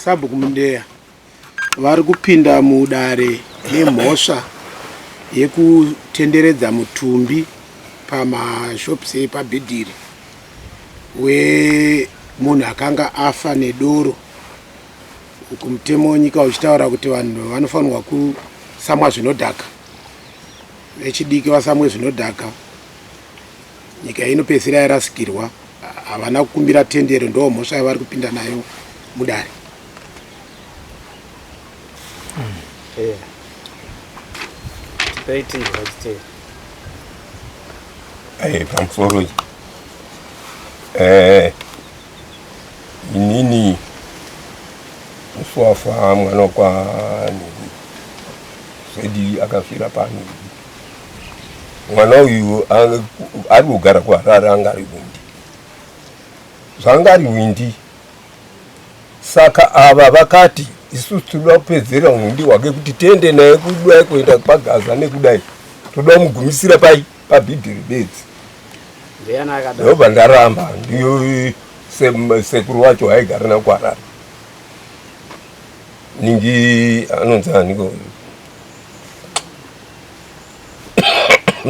Sabhuku Mundeya vari kupinda mudare nemhosva yekutenderedza mutumbi pamashopusi epabhidhiri wemunhu akanga afa nedoro. Mutemo wenyika uchitaura kuti vanhu vanofanirwa kusamwa zvinodhaka, vechidiki vasamwe zvinodhaka. Nyika inopedzisira yarasikirwa, havana kukumbira tendero, ndo mhosva yavari kupinda nayo mudare. Pamusoro inini muswafa mwana kwa Sedi akafira pani. Mwana uyu ari kugara kuHarare angari Windi. Zvangari Windi, saka ava vakati isusu toda kupedzera Windi wake kuti tiende naye kudai kuenda paGaza nekudai. Toda mugumisira pabhidhiri bedzi. Ndobva ndaramba, ndiyo sekuru wacho aigara naye kuHarare. Ningi anonzi aniko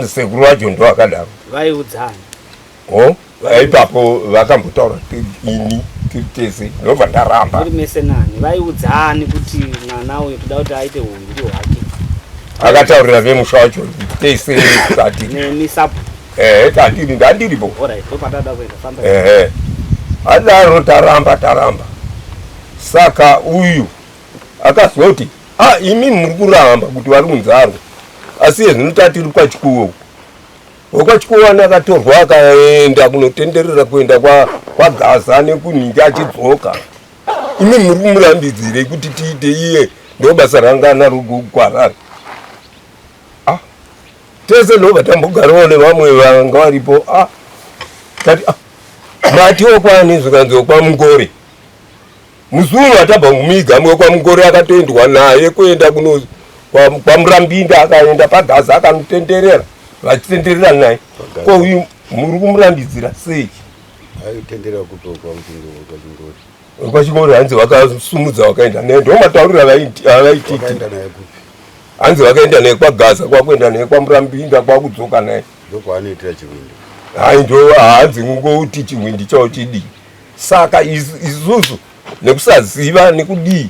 sekuru wacho ndo akadaro. Vaiudzana. Ipapo vakambotaura ini tese ndobva ndaramba. Uri mesenani vaiudzani kuti mwana uyu toda kuti aite Windi hwake. Akataurira vemusha wacho tese kati nemisapo. Tandiri ndandiripo. Alright, topatada kuenda famba. Adaro taramba. Saka uyu akazoti imi muri kuramba kuti vari munzaro, asi zvinoti tiri kwachikuwo. Wakwachikuwana akatorwa akaenda kunotenderera kuenda kwaGaza nekuningi achidzoka. Imi muri kumurambidzire kuti tiite iye ndo basa ranga naro kuHarare. Tese ndobva tambogarawo nevamwe vanga varipo. Tati matiwo kwani zvikanzi kwaMungore. Muzungu atabva kuMigamwe kwaMungore akatoendwa naye kuenda kwaMurambinda, akaenda paGaza akanotenderera, vachitenderera naye. Ko uyu muri kumurambidzira sei? Aitenderera kuto kwaMungore. Kwachingore hanzi vakasumudza vakaenda naye, ndo mataurira avaititi. Hanzi vakaenda naye kwaGaza, kwakuenda naye kwaMurambinda, kwakudzoka naye. Ndokwaanoitira Chiwindi. Ndo hanzi ngouti Chiwindi chawo chidii. Saka isusu nekusaziva nekudii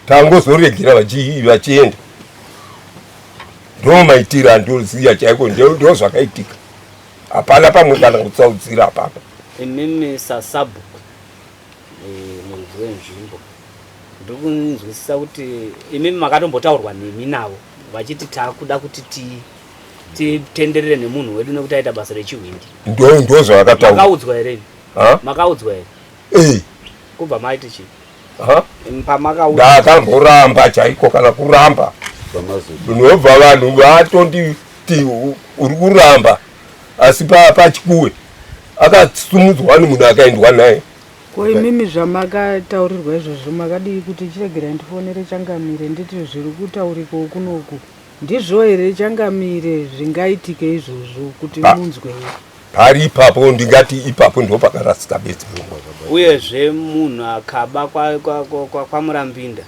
tangozoregera vachienda. Ndo maitiro andoziya chaiko, ndo zvakaitika. Hapana pamwe kana kutsaudzira apapa. Imimi Sabhuku muridzi wenzvimbo, ndiri kunzwisisa kuti imimi makatombotaurwa nemi navo vachiti takuda kuti titenderere nemunhu wedu nekuti aita basa rechiWindi. Ndo zvavakataura. Makaudzwa here? Makaudzwa here? Kubva maiti chii? Ndakamboramba chaiko kana kuramba. Ndinobva vanhu vatonditi uri kuramba, asi pachikuwe akasumudzwa nemunhu akaendwa naye. Ko imimi zvamakataurirwa izvozvo makadii kuti chiregera ndifonere Changamire nditi zviri kutaurika kunoku ndizvo here Changamire zvingaitike izvozvo kuti munzwe? Pari ipapo ndingati ipapo ndo pakarasika bedzi. Uyezve munhu akaba kwaMurambinda,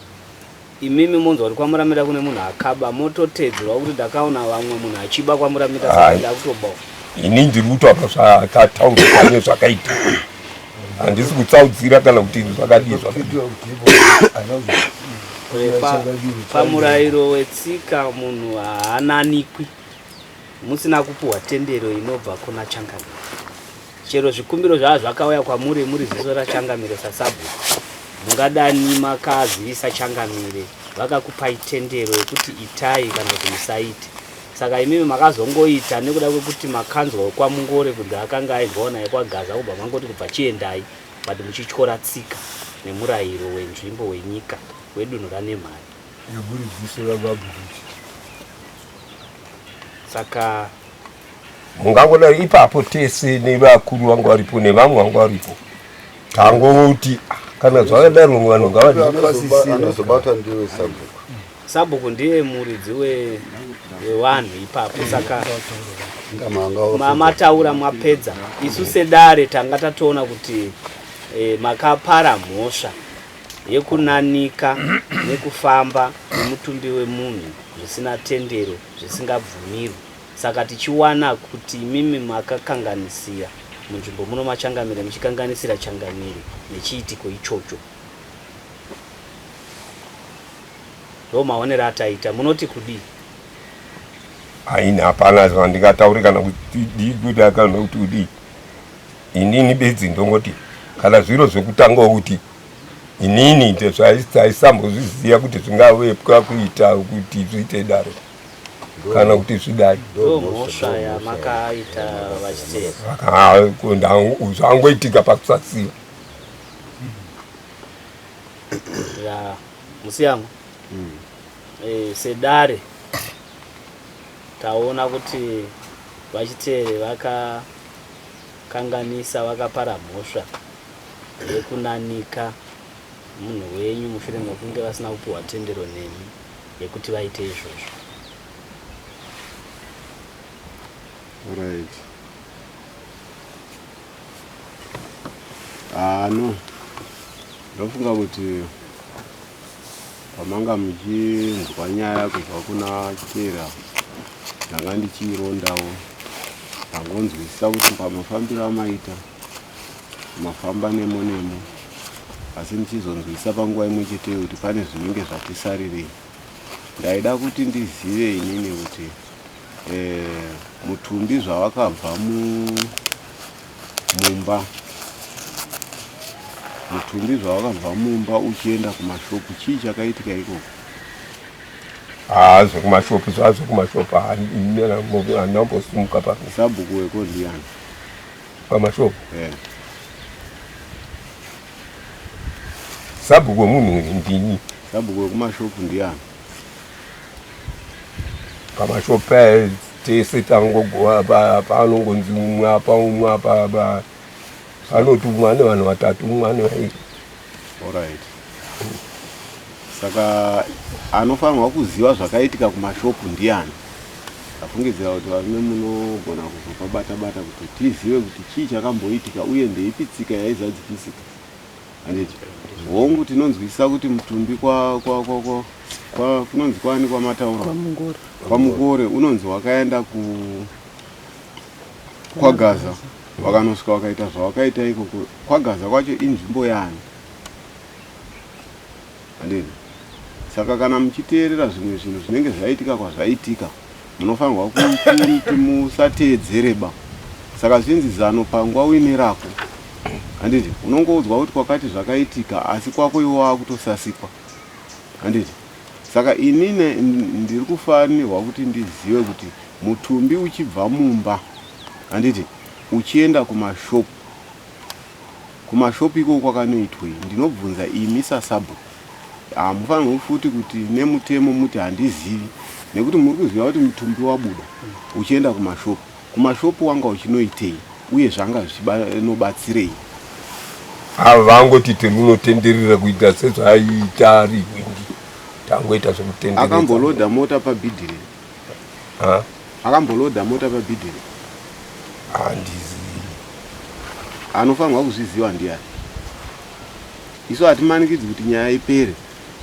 imimi munzwa kuti kwaMurambinda kune munhu akaba, mototedzerwa kuti ndakaona vamwe munhu achiba kwaMurambinda saka ndakutobawo. Ini ndiri kutaura zvakataurika nezvakaitika. Handisi kutsaudzira kana kuti zvakadii zvakaitika. Pamurayiro wetsika munhu haananikwi musina kupuhwa tendero inobva kuna Changamire. Chero zvikumbiro zvakauya kwamuri muri ziso raChangamire saSabhuku, mungadani makazivisa Changamire vakakupai tendero yekuti itai kana kuti musaite. Saka imimi makazongoita nekuda kwekuti makanzwa kwaMungore kunzi akanga aibvawo naye kwaGaza, kubva mangoti kubva chiendai, but muchityora tsika nemurayiro wenzvimbo wenyika wedunhu raNemhare. Saka mungangodaro ipapo tese nevakuru vangu varipo nevamwe vangu varipo tangoti kana zvakadaro vanhu ngavazobata ndiwe Sabhuku. Sabhuku ndiye muridzi wevanhu ipapo, saka mataura mwapedza. Isu sedare tanga tatoona kuti makapara mhosva yekunanika nekufamba nemutumbi wemunhu zvisina tendero zvisingabvumirwi. Saka tichiwana kuti imimi makakanganisira munzvimbo muno machangamire muchikanganisira changamire nechiitiko ichocho. Ndo maonero ataita, munoti kudii? Haina, hapana zvandingatauri kana kuti kana kuti kudii. Inini bedzi ndongoti kana zviro zvekutanga kuti inini ndaisambozviziva kuti zvingavepwa kuita kuti zviite daro kana kuti zvidai. Ndo mhosva yamakaita vachiteera. Zvangoitika pakusasiva. Ya Musiyango, sedare taona kuti vachiteere vakakanganisa, vakapara mhosva yekunanika munhu wenyu mushure mekunge vasina kupiwa tendero nemi yekuti vaite izvozvo. Right. No. Ndofunga kuti pamanga muchinzwa nyaya kubva kuna chiteera ndanga ndichirondawo ndangonzwisisa kuti pamafambiro amaita mafamba nemo nemo, asi ndichizonzwisisa panguva imwe cheteyo kuti pane zvinenge zvatisarirei. Ndaida kuti ndizive inini kuti mutumbi zvawakabva mumba, mutumbi zvawakabva mumba uchienda kumashopu, chii chakaitika ikoko? Zvekumashopu zvazvokumashopu handambosimuka pa sabhuku weko ndiani pamashopu. Sabhuku wemunhu ndini. Sabhuku wekumashopu ndiani? Pamashopu tese tangogowa paanongonzi umwe apa umwe apa anoti umwe ane vanhu vatatu umwe ane vairi. Alright. Saka anofanirwa kuziva zvakaitika kumashopu ndiani? Ndafungidzira kuti varume munogona kuzopabata-bata kuti tizive kuti chii chakamboitika uye ndeipi tsika yaizadzikisika. Handiti hongu tinonzwisisa kuti mutumbi kunonzi kwani kwamataura kwaMugore unonzi wakaenda kwaGaza, wakanosvika wakaita zvawakaita ikoko. KwaGaza kwacho inzvimbo yani? Handiti. Saka kana muchiteerera zvimwe zvinhu zvinenge zvaitika kwazvaitika, munofanirwa kuti musateedzereba. Saka zvinzi zano pangwa uine rako. Handiti unongoudzwa kuti kwakati zvakaitika asi kwako iwe wakutosasikwa. Handiti. Saka inini ndiri kufanirwa kuti ndizive kuti mutumbi uchibva mumba, handiti, uchienda kumashopu, kumashopu iko kwakanoitwei? Ndinobvunza imi saSabhuku. Mufanirwa futi kuti nemutemo muti handizivi, nekuti muri kuziva kuti mutumbi wabuda uchienda kumashopu. Kumashopu wanga uchinoitei uye zvanga zvinobatsirei? Vangoti tirunotenderera kuita sezvaiita ari Gwindi. Tangoita zvekutenderera. Akamboloda mota paBhidhiri. Akamboloda mota paBhidhiri. Handizivi. Anofanirwa kuzviziva ndiani? Isu hatimanikidzi kuti nyaya ipere.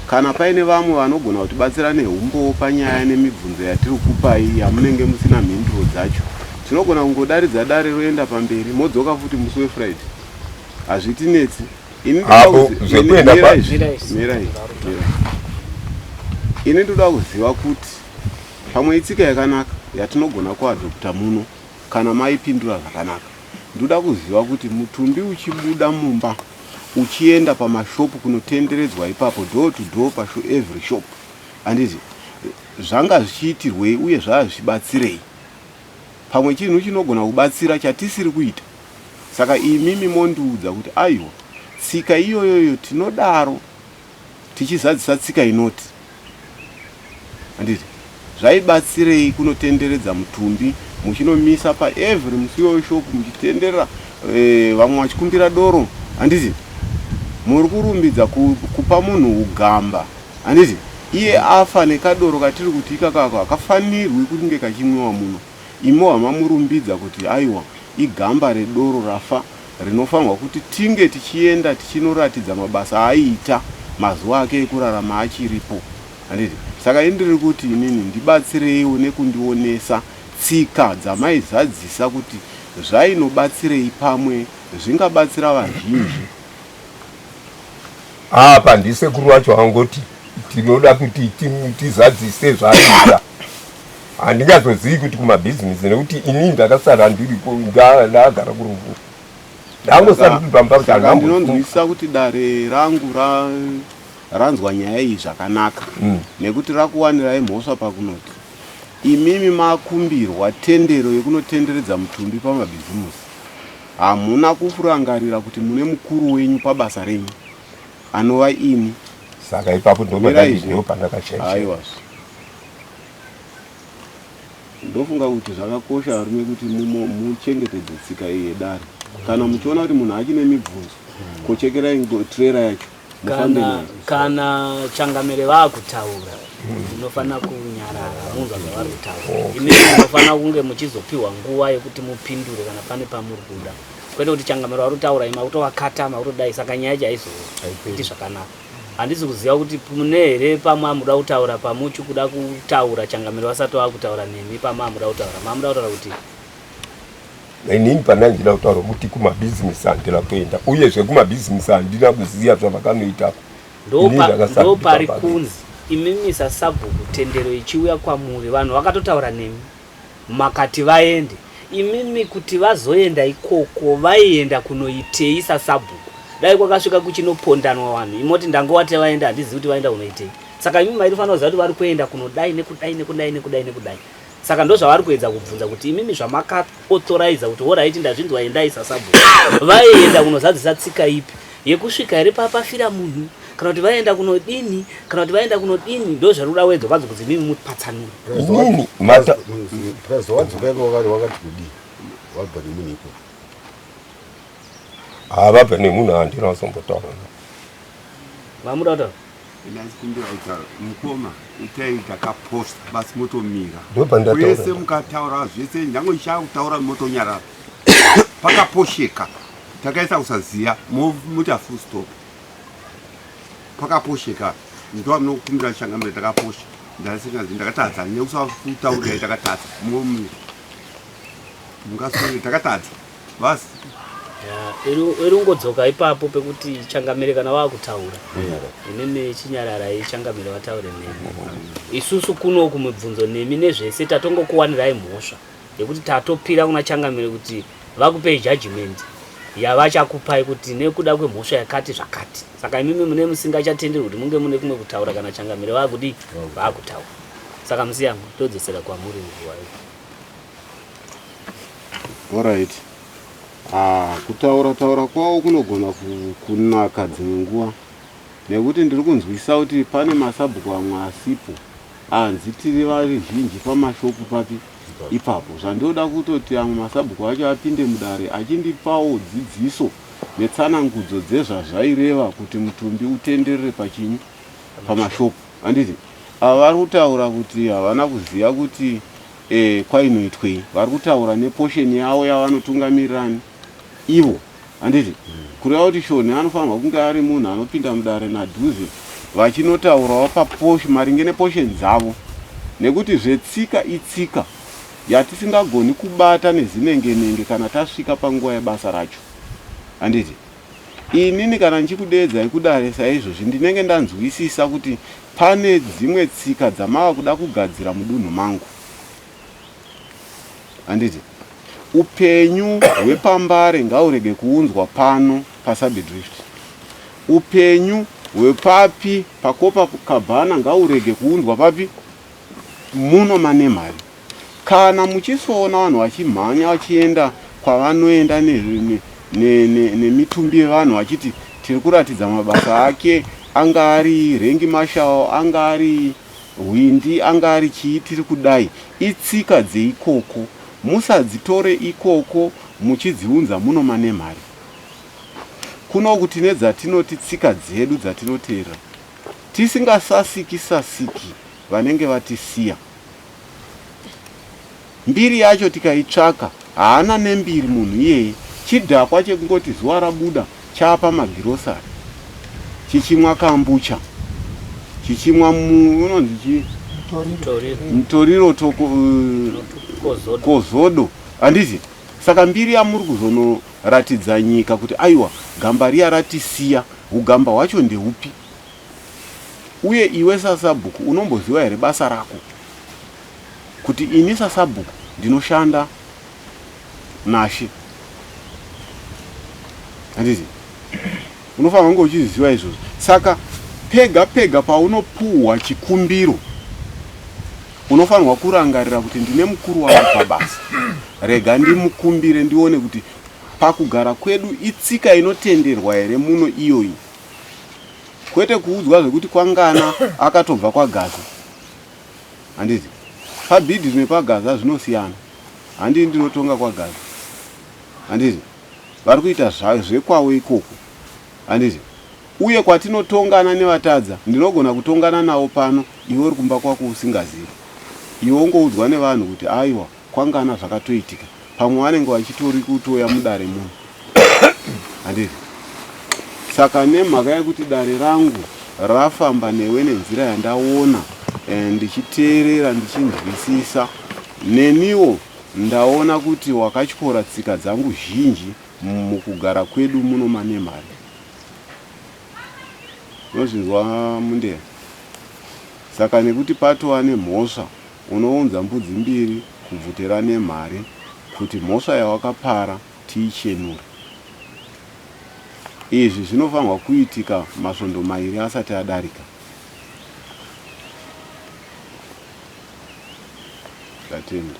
Kana paine vamwe vanogona kutibatsira nehumbo panyaya nemibvunzo yatiri kupai yamunenge musina mhinduro dzacho, tinogona kungodaridza dare roenda pamberi modzoka futi musi weFriday. Hazvitinetsi. Ini ndoda kuziva kuti pamwe itsika yakanaka yatinogona kuadopta muno kana maipindura zvakanaka. Ndoda kuziva kuti mutumbi uchibuda mumba uchienda pamashopu kunotenderedzwa ipapo door to door every shop, handiti, zvanga zvichiitirwei uye zvazvibatsirei? Pamwe chinhu chinogona kubatsira chatisiri kuita. Saka imimi mondiudza kuti aiwa, tsika iyoyoyo tinodaro tichizadzisa tsika inoti, handiti, zvaibatsirei kunotenderedza mutumbi muchinomisa paevhuri musi weshopu muchitenderera vamwe vachikumbira doro, handiti, muri kurumbidza kupa munhu ugamba, handiti, iye afa nekadoro katiri kuti ikakako akafanirwi kunge kachimwiwa muno. Imo hamamurumbidza kuti aiwa igamba redoro rafa rinofanirwa kuti tinge tichienda tichinoratidza mabasa aiita mazuva ake ekurarama achiripo. Handiti? Saka indiri kuti inini ndibatsireiwo nekundionesa tsika dzamaizadzisa kuti zvainobatsirei pamwe zvingabatsira vazhinji. Apa ndisekuru wacho angoti tinoda kuti tizadzise zvaita. Handingazozivi kuti kumabhizinesi nekuti inini ndakasara ndiripo ndagara kuruvu. Saka ndinonzwisisa kuti dare rangu ranzwa nyaya iyi zvakanaka nekuti rakuwanirai mhosva pakunoti imimi makumbirwa tendero yekunotenderedza mutumbi pamabhizimusi. Hamuna kufurangarira kuti mune mukuru wenyu pabasa renyu anova ini. Saka ipapo ndopandakashaisha. Aiwa, ndofunga kuti zvakakosha rume kuti muchengetedze tsika iyi yedare. Kana muchiona kuti munhu achine mibvunzo, kochekerai trera yacho. Kana changamire vakutaura munofanira kunyarara munzwa zvavari kutaura. Imimi munofanira kunge muchizopiwa nguva yekuti mupindure kana pane pamuri kuda. Kwete kuti changamire vari kutaura ima kutovakata makutodai. Saka nyaya chaizoiti zvakanaka. Handisi kuziva kuti mune here pamwe amuda kutaura pamuchi kuda kutaura changamire vasati vakutaura nemi pamwe amuda kutaura. Mamuda kutaura kuti inini pandanjira kutaura kuti kumabhizinesi handina kuenda uyezve kumabhizinesi handina kuziva zvavakanoitapo. Ndo pari kunzi imimi sasabhuku tendero ichiuya kwamuri vanhu vakatotaura nemi makati vaende. Imimi kuti vazoenda ikoko vaienda kunoitei sasabhuku. Dai kwakasvika kuchinopondanwa vanhu imoti ndangowati vaenda handizivi kuti vaenda kunoitei. Saka imimi maitofanira kuziva kuti vari kuenda kunodai nekudai. Saka ndo zvavari kuedza kubvunza kuti imimi zvamakaauthorize kuti oraiti ndazvinzwa endai sasabhuku. Vaienda kunozadzisa tsika ipi yekusvika here papafira munhu kana kuti vaenda kunodini kana kuti vaenda kunodini. Ndo zvaruda wedzo vanzi kuti mimi mupatsanura. Inini mata prezo wadzokera wakati kudi wabva nemunhu ipo. Vabva nemunhu handina wasombotaura. Mamuda kutaura Kumbiraita mukoma itai takaposta basi motomira. Ndopandataura. Mukataura zvese nyange ichakutaura motonyarara. Pakaposheka. Takaisa kusaziya muta full stop. Pakaposheka. Ndo munokumbira changamire takaposha. Ndasingazi ndakatadza nekusakutaura takatadza. Mungasori takatadza. Basi erungodzoka ipapo pekuti changamire kana vakutaura inini chinyarara ichangamire vataure nemi. Isusu kuno kumibvunzo nemi nezvese tatongokuwanirai mhosva yekuti tatopira kuna changamire kuti vakupei judgment yavachakupai kuti nekuda kwemhosva yakati zvakati. Saka imimi mune musingachatenderi kuti munge mune kumwe kutaura kana changamire vakudi vakutaura. Saka musiyangu todzesera kwamuri nguva iyo. Alright. Kutaura kwavo kunogona kunaka dzimwe nguva nekuti ndiri kunzwisa kuti pane masabhuku amwe asipo hanzi tiri vari zhinji pamashopu papi ipapo. Zvandoda kutoti amwe masabhuku acho apinde mudare achindipawo dzidziso netsanangudzo dzezvazvaireva kuti mutumbi utenderere pachinyi pamashopu. Handiti vari kutaura kuti havana kuziva kuti kwainoitwei. Vari kutaura neposheni yavo yavanotungamirirani ivo. Handiti kureva kuti shoni anofanirwa kunge ari munhu anopinda mudare nadhuze vachinotaurawo paposho maringe neposheni dzavo nekuti zvetsika itsika yatisingagoni kubata nezinenge-nenge kana tasvika panguva yebasa racho. Handiti inini kana ndichikudedzai kudare saizvozvi ndinenge ndanzwisisa kuti pane dzimwe tsika dzamava kuda kugadzira mudunhu mangu. Handiti upenyu hwepambare ngaurege kuunzwa pano paSabedrift. Upenyu hwepapi pakopa kabhana ngaurege kuunzwa papi muno manemari. Kana muchisoona vanhu vachimhanya vachienda kwavanoenda nemitumbi yevanhu vachiti tiri kuratidza mabasa ake anga ari rengi mashao anga ari hwindi anga ari chii tiri kudai itsika dzeikoko. Musadzitore ikoko muchidziunza muno manemari. Kuno kuti nedzatinoti tsika dzedu dzatinoteera tisingasasiki vanenge vatisiya. Mbiri yacho tikaitsvaka haana nembiri munhu iyeye chidhakwa chekungoti zuva rabuda chapa magirosari. chichimwa kambucha, chichimwa unonzi mutoriro kozodo, handiti. Saka mbiri yamuri kuzonoratidza nyika kuti aiwa gamba riya ratisiya, ugamba hwacho ndeupi. Uye iwe sasabhuku unomboziva here basa rako kuti ini sasabhuku ndinoshanda naShe, handiti. Unofanira kunge uchiziva izvozvo. Saka pega pega paunopuhwa chikumbiro unofanirwa kurangarira kuti ndine mukuru wangu pabasa, rega ndimukumbire ndione kuti pakugara kwedu itsika inotenderwa here muno iyoyi, kwete kuudzwa zvekuti kwangana akatobva kwaGaza, handiti. Pabhidhi nepagaza zvinosiyana, handii ndinotonga kwaGaza, handiti. Vari kuita zvekwavo ikoko, handiti. Uye kwatinotongana nevatadza ndinogona kutongana navo pano, iwe uri kumba kwako usingazivi. Iwe ungoudzwa nevanhu kuti aiwa kwangana zvakatoitika, pamwe vanenge vachitori kutoya mudare muno, handiti. Saka nemhaka yekuti dare rangu rafamba newe nenzira yandaona ndichiteerera ndichinzwisisa, neniwo ndaona kuti wakatyora tsika dzangu zhinji mukugara kwedu muno manemhari. Unozvinzwa Mundera? Saka nekuti patova nemhosva unounza mbudzi mbiri kubvutira nemhari kuti mhosva yawakapara tiichenure. Izvi zvinofanirwa kuitika masvondo mairi asati adarika. Tatenda.